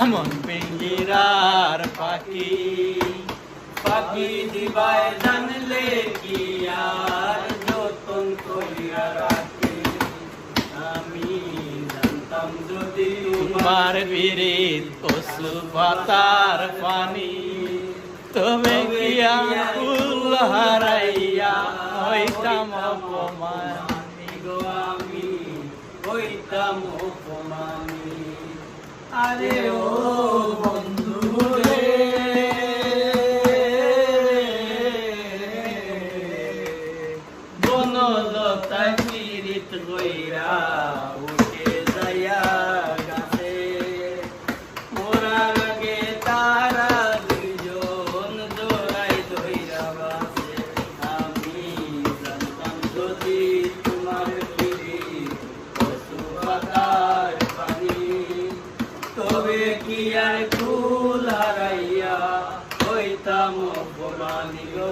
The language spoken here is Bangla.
মন পিঞ্জিরার পাখি পাখি দিবায় জানলে কি আর যতন করিয়া রাখি আমি জানতাম যদি তোমার বিরিত কসু পাতার পানি তবে কি ফুল হারাইয়া হইতাম অপমানি গো আমি হইতাম অপমানি আরে ও বন্ধু রে বনলতায় পীড়িত হইরা উঠে যাইয়া গাছে মোরার আগে তারা দুইজন জোড়াই ধইরা বাসে আমি জানতাম যদি তোমার পীড়িত কসু পাতার পানি তবে কি আর ফুল হারাইয়া হইতাম অপমানি গো